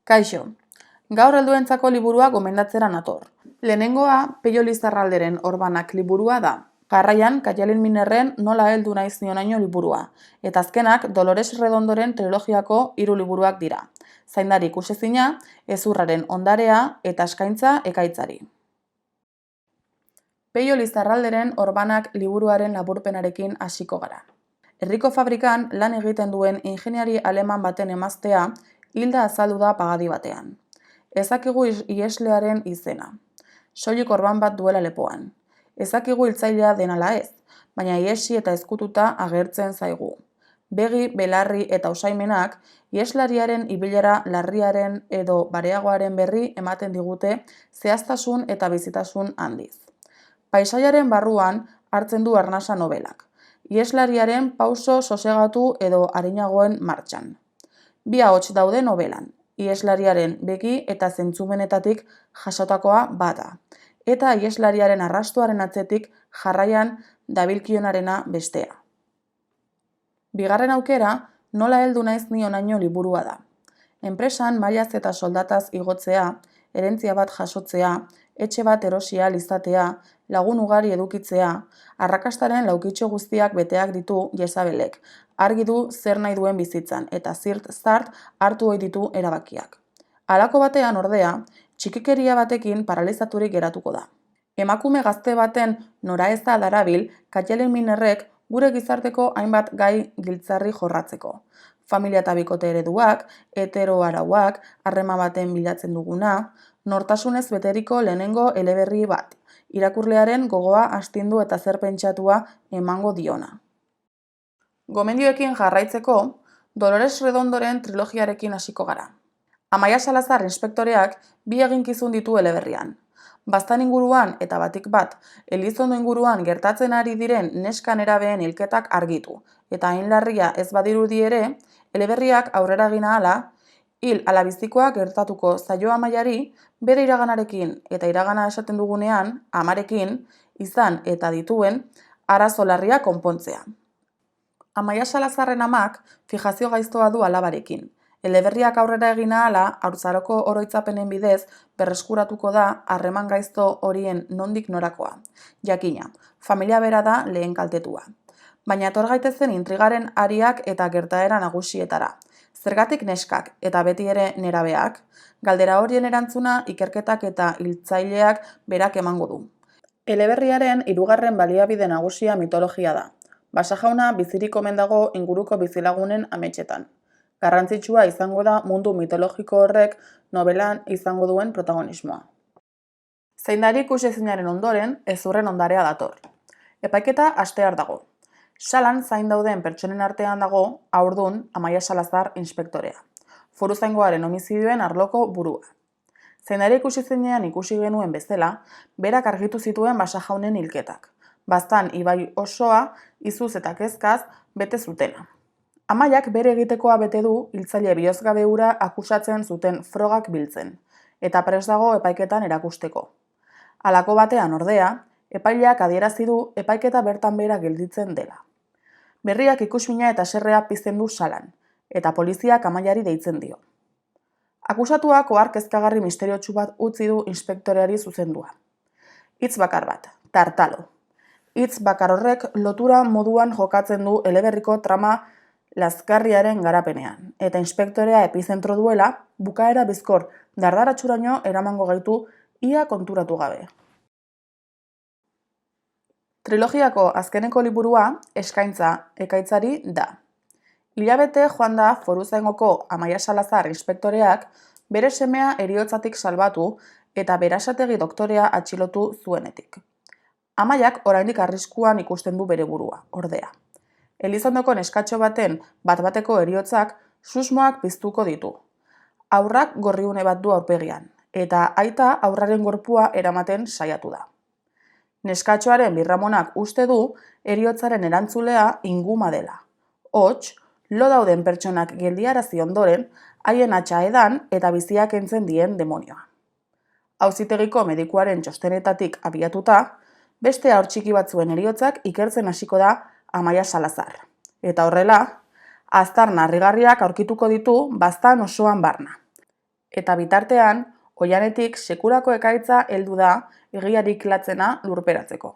Kaixo, gaur helduentzako liburua gomendatzera nator. Lehenengoa Pello Lizarralderen Orbanak liburua da. Jarraian Kaialen Minerren Nola heldu naiz nionaino liburua. Eta azkenak Dolores Redondoren trilogiako 3 liburuak dira. Zaindari ikusezina, Hezurraren ondarea eta Eskaintza ekaitzari. Pello Lizarralderen Orbanak liburuaren laburpenarekin hasiko gara. Herriko fabrikan lan egiten duen ingeniari aleman baten emaztea hilda azaldu da pagadi batean. Ez dakigu iheslearen izena. Soilik orban bat duela lepoan. Ez dakigu hiltzailea den ala ez, baina ihesi eta ezkututa agertzen zaigu. Begi, belarri eta usaimenak iheslariaren ibilera larriaren edo bareagoaren berri ematen digute zehaztasun eta bizitasun handiz. Paisaiaren barruan hartzen du arnasa nobelak. Iheslariaren pauso sosegatu edo arinagoen martxan. Bi ahots daude nobelan, iheslariaren begi eta zentzumenetatik jasotakoa bada, eta iheslariaren arrastoaren atzetik jarraian dabilkionarena bestea. Bigarren aukera, Nola heldu naiz nionaino liburua da. Enpresan mailaz eta soldataz igotzea, herentzia bat jasotzea, etxe bat erosia izatea, lagun ugari edukitzea, arrakastaren laukitxo guztiak beteak ditu Jezabelek, argi du zer nahi duen bizitzan eta zirt-zart hartu ohi ditu erabakiak. Halako batean ordea, txikikeria batekin paralizaturik geratuko da. Emakume gazte baten noraeza darabil Kaialen Minerrek gure gizarteko hainbat gai giltzarri jorratzeko. Familia eta bikote ereduak, heteroarauak, harreman baten bilatzen duguna, nortasunez beteriko lehenengo eleberri bat, irakurlearen gogoa astindu eta zer pentsatua emango diona. Gomendioekin jarraitzeko, Dolores Redondoren trilogiarekin hasiko gara. Amaia Salazar inspektoreak 2 eginkizun ditu eleberrian. Baztan inguruan eta batik bat, Elizondo inguruan gertatzen ari diren neska nerabeen hilketak argitu, eta hain larria ez badirudi ere, eleberriak aurrera egin ahala, hil ala bizikoa gertatuko zaio Amaiari, bere iraganarekin eta iragana esaten dugunean, amarekin, izan eta dituen, arazo larria konpontzea. Amaia Salazarren amak fijazio gaiztoa du alabarekin. Eleberriak aurrera egin ahala, haurtzaroko oroitzapenen bidez berreskuratuko da harreman gaizto horien nondik norakoa. Jakina, familia bera da lehen kaltetua. Baina etor gaitezen intrigaren ariak eta gertaera nagusietara. Zergatik neskak eta beti ere nerabeak, galdera horien erantzuna ikerketak eta hiltzaileak berak emango du. Eleberriaren 3. baliabide nagusia mitologia da. Basajauna bizirik omen dago inguruko bizilagunen ametsetan. Garrantzitsua izango da mundu mitologiko horrek nobelan izango duen protagonismoa. Zaindari ikusezinaren ondoren, Hezurren ondarea dator. Epaiketa hastear dago. Salan zain dauden pertsonen artean dago, haurdun Amaia Salazar inspektorea. Foruzaingoaren homizidioen arloko burua. Zaindari ikusizinean ikusi genuen bezala, berak argitu zituen Basajaunen hilketak. Baztan ibai osoa, izuz eta kezkaz, bete zutena. Amaiak bere egitekoa bete du hiltzaile bihozgabe hura akusatzen zuten frogak biltzen, eta prest dago epaiketan erakusteko. Halako batean ordea, epaileak adierazi du epaiketa bertan behera gelditzen dela. Berriak ikusmina eta serrea pizten du salan, eta poliziak Amaiari deitzen dio. Akusatuak ohar kezkagarri misteriotsu bat utzi du inspektoreari zuzendua. Hitz bakar bat, tartalo. Hitz bakar horrek lotura moduan jokatzen du eleberriko trama lazgarriaren garapenean, eta inspektorea epizentro duela, bukaera bizkor dardaratxuraino eramango gaitu ia konturatu gabe. Trilogiako azkeneko liburua Eskaintza ekaitzari da. Hilabete joan da Foruzaingoko Amaia Salazar inspektoreak bere semea heriotzatik salbatu eta Berasategi doktorea atxilotu zuenetik. Amaiak oraindik arriskuan ikusten du bere burua, ordea. Elizondoko neskatxo baten bat-bateko heriotzak susmoak piztuko ditu. Haurrak gorriune bat du aurpegian, eta aita haurraren gorpua eramaten saiatu da. Neskatxoaren birramonak uste du heriotzaren erantzulea inguma dela. Hots, lo dauden pertsonak geldiarazi ondoren, haien atxa edan eta biziak kentzen dien demonioa. Auzitegiko medikuaren txostenetatik abiatuta, beste haur txiki batzuen heriotzak ikertzen hasiko da Amaia Salazar. Eta horrela, aztarna harrigarriak aurkituko ditu baztan osoan barna. Eta bitartean, oihanetik sekulako ekaitza heldu da egiarik latzena lurperatzeko.